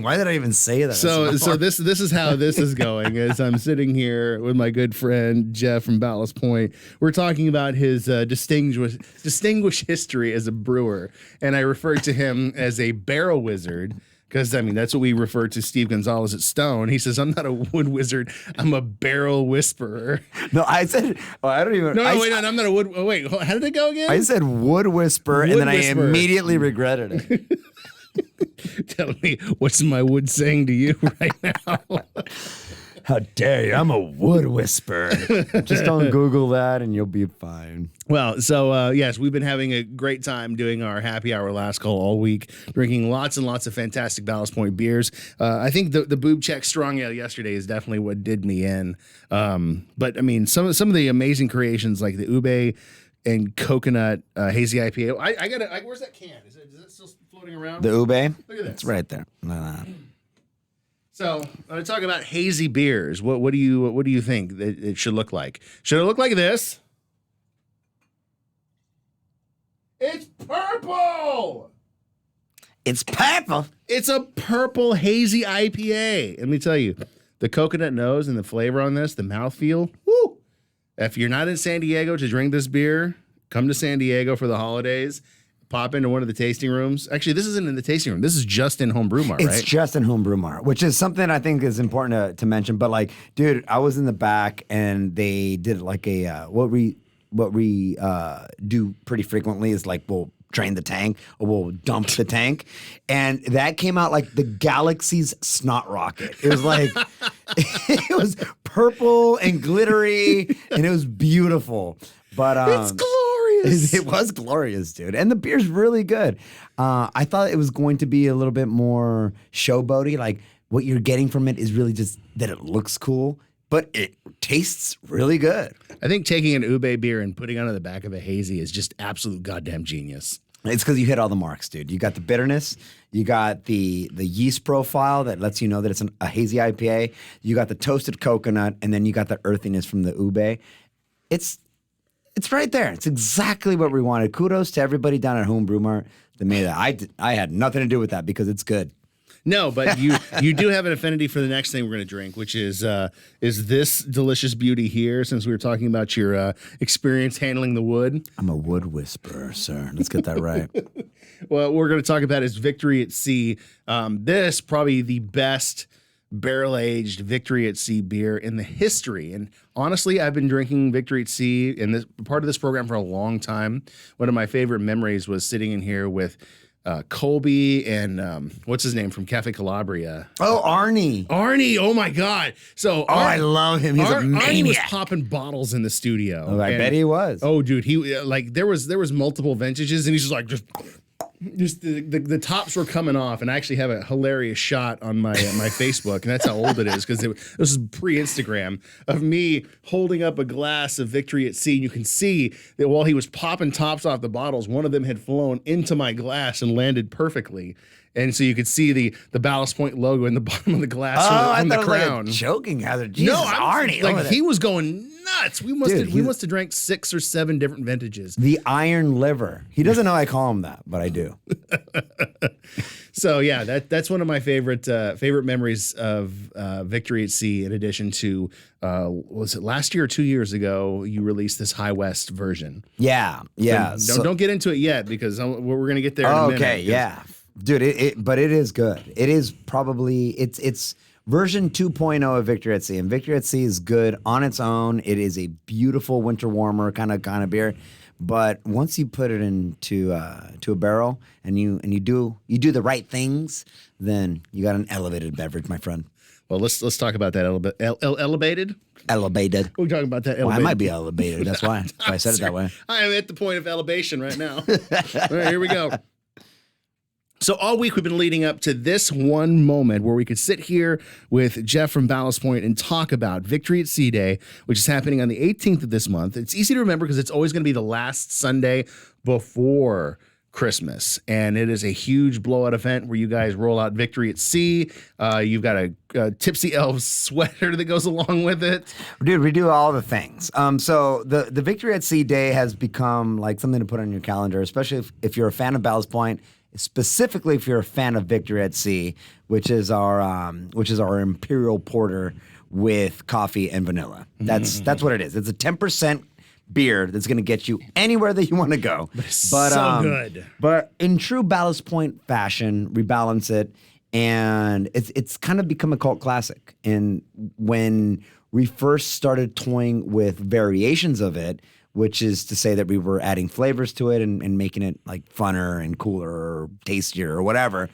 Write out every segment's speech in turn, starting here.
Why did I even say that? So this is how this is going. As I'm sitting here with my good friend Jeff from Ballast Point, we're talking about his distinguished history as a brewer, and I refer to him as a barrel wizard. Because, I mean, that's what we refer to Steve Gonzalez at Stone. He says, I'm not a wood wizard. I'm a barrel whisperer. No, I said, I don't even. No, I'm not a wood. Oh, wait, how did it go again? I said wood whisperer, and then I immediately regretted it. Tell me, what's my wood saying to you right now? How dare you? I'm a wood whisperer. Just don't Google that and you'll be fine. Well, so yes, we've been having a great time doing our happy hour last call all week, drinking lots and lots of fantastic Ballast Point beers. I think the Boob Check Strong Ale yesterday is definitely what did me in. But I mean, some of the amazing creations like the Ube and Coconut Hazy IPA. Where's that can? Is it still floating around? The Ube? Look at this. It's right there. No. So I'm going to talk about hazy beers. What do you think that it should look like? Should it look like this? It's purple. It's purple. It's a purple hazy IPA. Let me tell you, the coconut nose and the flavor on this, the mouthfeel. Woo! If you're not in San Diego to drink this beer, come to San Diego for the holidays. Pop into one of the tasting rooms. Actually, this isn't in the tasting room. This is just in Homebrew Mart, right? It's just in Homebrew Mart, which is something I think is important to mention. But like, dude, I was in the back and they did like a what we do pretty frequently is like we'll drain the tank or we'll dump the tank, and that came out like the galaxy's snot rocket. It was like it was purple and glittery, and it was beautiful. But it's glorious. It was glorious, dude. And the beer's really good. I thought it was going to be a little bit more showboaty. Like what you're getting from it is really just that it looks cool, but it tastes really good. I think taking an Ube beer and putting it on the back of a hazy is just absolute goddamn genius. It's because you hit all the marks, dude. You got the bitterness. You got the yeast profile that lets you know that it's a hazy IPA. You got the toasted coconut, and then you got the earthiness from the Ube. It's right there. It's exactly what we wanted. Kudos to everybody down at Homebrew Mart that made that. I had nothing to do with that because it's good. No, but you do have an affinity for the next thing we're going to drink, which is this delicious beauty here. Since we were talking about your experience handling the wood, I'm a wood whisperer, sir. Let's get that right. Well, what we're going to talk about is Victory at Sea. This probably the best barrel-aged Victory at Sea beer in the history. And honestly, I've been drinking Victory at Sea and this part of this program for a long time. One of my favorite memories was sitting in here with Colby and what's his name from Cafe Calabria? Oh, Arnie. Arnie, oh my God. So I love him. He's a maniac. Arnie was popping bottles in the studio. Oh, I bet he was. Oh, dude, he like there was multiple vintages and he's just like just the tops were coming off, and I actually have a hilarious shot on my Facebook, and that's how old it is because this is pre-Instagram of me holding up a glass of Victory at Sea. And you can see that while he was popping tops off the bottles, one of them had flown into my glass and landed perfectly. And so you could see the Ballast Point logo in the bottom of the glass from the crown. Like a choking hazard. Jesus, no, Arnie. Like he was going nuts. We must have drank 6 or 7 different vintages. The iron liver. He doesn't know I call him that, but I do. So yeah, that's one of my favorite memories of Victory at Sea. In addition to was it last year or 2 years ago you released this High West version? Yeah. So don't get into it yet because we're gonna get there. In a minute. Okay, yeah. Dude, but it is good. It is probably it's version 2.0 of Victory at Sea, and Victory at Sea is good on its own. It is a beautiful winter warmer kind of beer, but once you put it into to a barrel and you do the right things, then you got an elevated beverage, my friend. Well, let's talk about that a little bit. Elevated. Elevated. We're talking about that. Well, I might be elevated. That's why I said it that way. I am at the point of elevation right now. All right, here we go. So all week we've been leading up to this one moment where we could sit here with Jeff from Ballast Point and talk about Victory at Sea Day, which is happening on the 18th of this month. It's easy to remember because it's always going to be the last Sunday before Christmas. And it is a huge blowout event where you guys roll out Victory at Sea. You've got a Tipsy Elves sweater that goes along with it. Dude, we do all the things. So the Victory at Sea Day has become like something to put on your calendar, especially if you're a fan of Ballast Point specifically if you're a fan of Victory at Sea, which is our Imperial Porter with coffee and vanilla. That's what it is. It's a 10% beer that's going to get you anywhere that you want to go. But so good. But in true Ballast Point fashion, rebalance it, and it's kind of become a cult classic. And when we first started toying with variations of it, which is to say that we were adding flavors to it and making it like funner and cooler or tastier or whatever,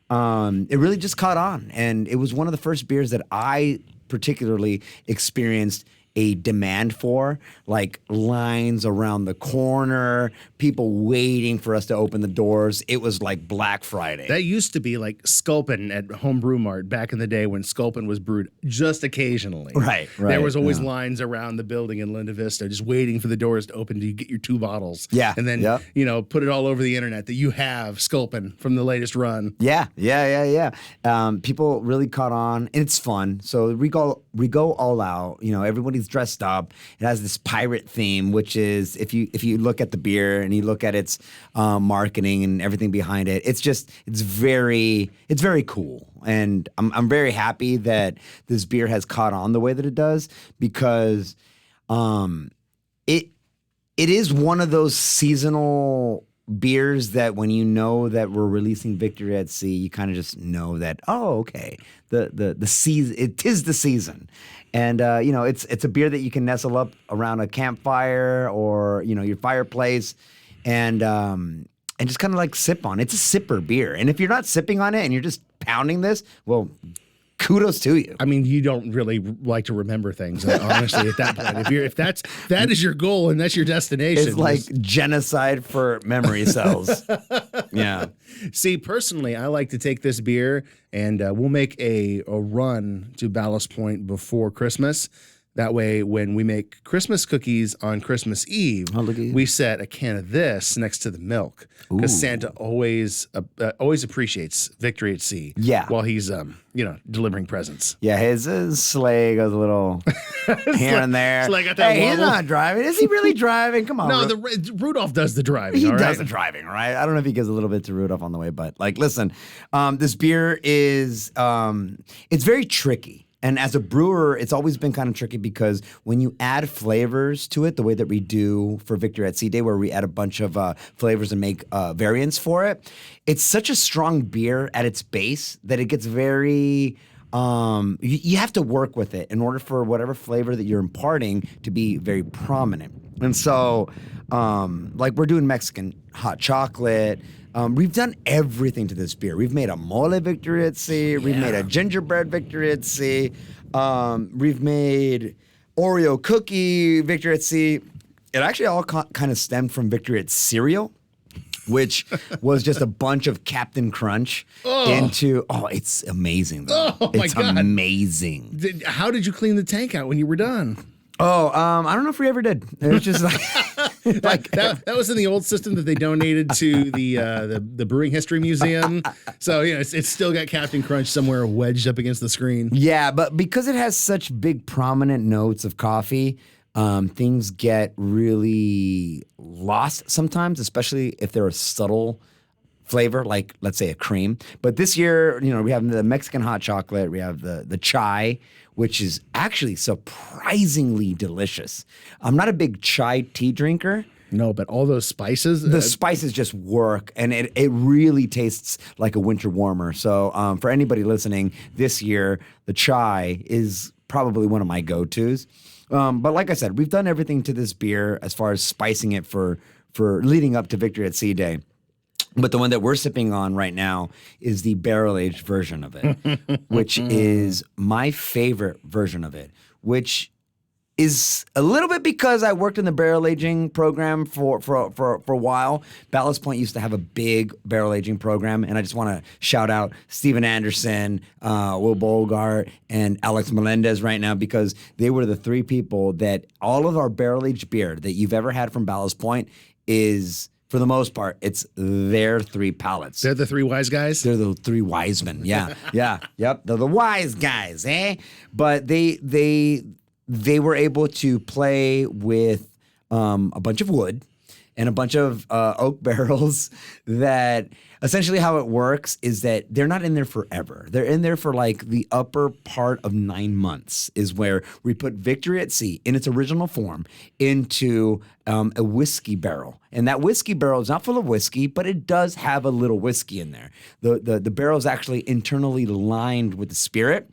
it really just caught on. And it was one of the first beers that I particularly experienced a demand for, like lines around the corner, people waiting for us to open the doors. It was like Black Friday. That used to be like Sculpin at Home Brew Mart back in the day when Sculpin was brewed just occasionally. Right. There was always lines around the building in Linda Vista just waiting for the doors to open to get your 2 bottles. Yeah. And then, put it all over the internet that you have Sculpin from the latest run. Yeah. People really caught on, and it's fun. So we go all out. Everybody's dressed up. It has this pirate theme, which is if you look at the beer and you look at its marketing and everything behind it, it's very cool. And I'm very happy that this beer has caught on the way that it does, because it is one of those seasonal beers that when you know that we're releasing Victory at Sea, you kind of just know that, oh, okay, the season, it is the season. And it's a beer that you can nestle up around a campfire or your fireplace, and just kind of like sip on. It's a sipper beer, and if you're not sipping on it and you're just pounding this, well, kudos to you. I mean, you don't really like to remember things, honestly. At that point, if that is your goal and that's your destination, it's like genocide for memory cells. Yeah. See, personally, I like to take this beer and we'll make a run to Ballast Point before Christmas. That way, when we make Christmas cookies on Christmas Eve, we set a can of this next to the milk, because Santa always appreciates Victory at Sea. Yeah. While he's delivering presents. Yeah, his sleigh goes a little here and there. Hey, he's not driving. Is he really driving? Come on. No, Rudolph does the driving. He does the driving, right? I don't know if he gives a little bit to Rudolph on the way, but listen, this beer is it's very tricky. And as a brewer, it's always been kind of tricky, because when you add flavors to it, the way that we do for Victory at Sea Day, where we add a bunch of flavors and make variants for it, it's such a strong beer at its base that it gets very... you have to work with it in order for whatever flavor that you're imparting to be very prominent. And so, we're doing Mexican hot chocolate. We've done everything to this beer. We've made a mole Victory at Sea. We've made a gingerbread Victory at Sea. We've made Oreo cookie Victory at Sea. It actually all kind of stemmed from Victory at Cereal, which was just a bunch of Captain Crunch into... Oh, it's amazing, though. Oh, my God. It's amazing. How did you clean the tank out when you were done? Oh, I don't know if we ever did. It was just like... that was in the old system that they donated to the Brewing History Museum. So, it's still got Captain Crunch somewhere wedged up against the screen. Yeah, but because it has such big prominent notes of coffee, things get really lost sometimes, especially if they're a subtle flavor, like let's say a cream. But this year, we have the Mexican hot chocolate, we have the chai, which is actually surprisingly delicious. I'm not a big chai tea drinker. No, but all those spices. The spices just work, and it really tastes like a winter warmer. So for anybody listening, this year, the chai is probably one of my go-tos. But like I said, we've done everything to this beer as far as spicing it for leading up to Victory at Sea Day. But the one that we're sipping on right now is the barrel-aged version of it, which is my favorite version of it, which is a little bit because I worked in the barrel aging program for a while. Ballast Point used to have a big barrel aging program, and I just want to shout out Steven Anderson, Will Bogart, and Alex Melendez right now, because they were the 3 people that all of our barrel aged beer that you've ever had from Ballast Point is... For the most part, it's their 3 pallets. They're the 3 wise guys? They're the 3 wise men. Yeah. Yep. They're the wise guys, eh? But they were able to play with a bunch of wood and a bunch of oak barrels that essentially how it works is that they're not in there forever. They're in there for like the upper part of 9 months is where we put Victory at Sea in its original form into a whiskey barrel. And that whiskey barrel is not full of whiskey, but it does have a little whiskey in there. The barrel is actually internally lined with the spirit.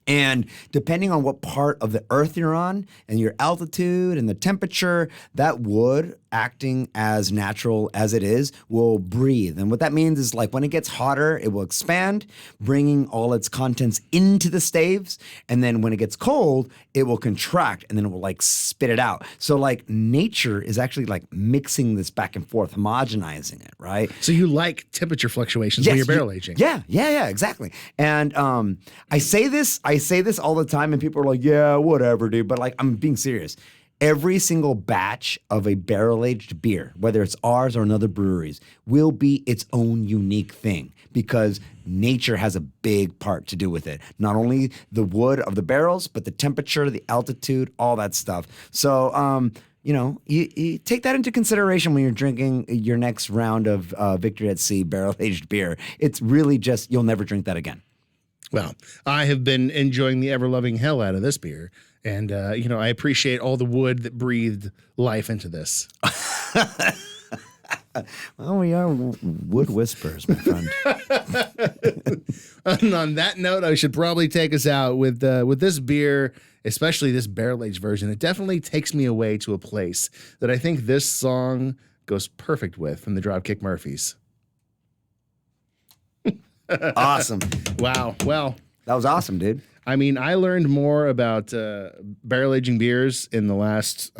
And depending on what part of the earth you're on and your altitude and the temperature, that wood, acting as natural as it is, will breathe. And what that means is like when it gets hotter, it will expand, bringing all its contents into the staves. And then when it gets cold, it will contract and then it will like spit it out. So like nature is actually like mixing this back and forth, homogenizing it, right? So you like temperature fluctuations when you're barrel aging. Yeah, exactly. And I say this all the time and people are like, yeah, whatever, dude. But like, I'm being serious. Every single batch of a barrel-aged beer, whether it's ours or another brewery's, will be its own unique thing because nature has a big part to do with it. Not only the wood of the barrels, but the temperature, the altitude, all that stuff. So, you take that into consideration when you're drinking your next round of Victory at Sea barrel-aged beer. It's really just, you'll never drink that again. Well, I have been enjoying the ever-loving hell out of this beer. And, I appreciate all the wood that breathed life into this. Well, we are wood whisperers, my friend. And on that note, I should probably take us out with this beer, especially this barrel-aged version. It definitely takes me away to a place that I think this song goes perfect with from the Dropkick Murphys. Awesome. Wow. Well, that was awesome, dude. I mean, I learned more about barrel aging beers in the last,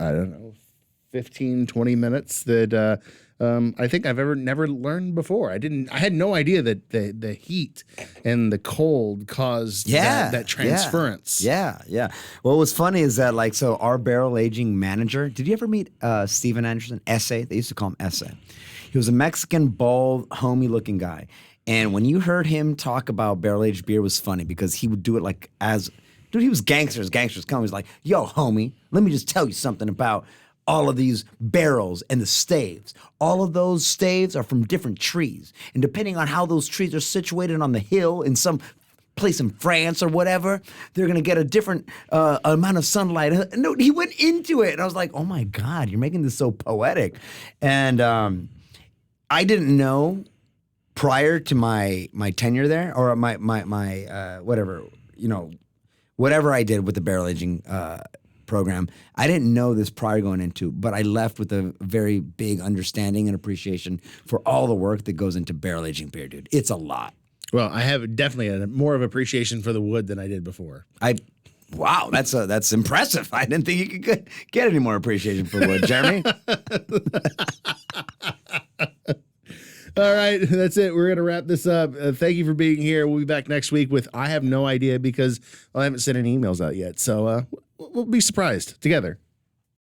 15, 20 minutes that I think I've never learned before. I had no idea that the heat and the cold caused that transference. Yeah. What was funny is that so our barrel aging manager, did you ever meet Steven Anderson? Essay? They used to call him Essay. He was a Mexican, bald, homey looking guy. And when you heard him talk about barrel-aged beer, it was funny because he would do it dude, he was gangsters come. He's like, yo, homie, let me just tell you something about all of these barrels and the staves. All of those staves are from different trees. And depending on how those trees are situated on the hill in some place in France or whatever, they're going to get a different amount of sunlight. No, he went into it. And I was like, oh my God, you're making this so poetic. And I didn't know prior to my tenure there, or my whatever I did with the barrel aging program, I didn't know this prior going into, but I left with a very big understanding and appreciation for all the work that goes into barrel aging beer, dude. It's a lot. Well, I have definitely more of appreciation for the wood than I did before. Wow, that's impressive. I didn't think you could get any more appreciation for wood, Jeremy. All right, that's it. We're going to wrap this up. Thank you for being here. We'll be back next week with I have no idea because I haven't sent any emails out yet. So we'll be surprised together.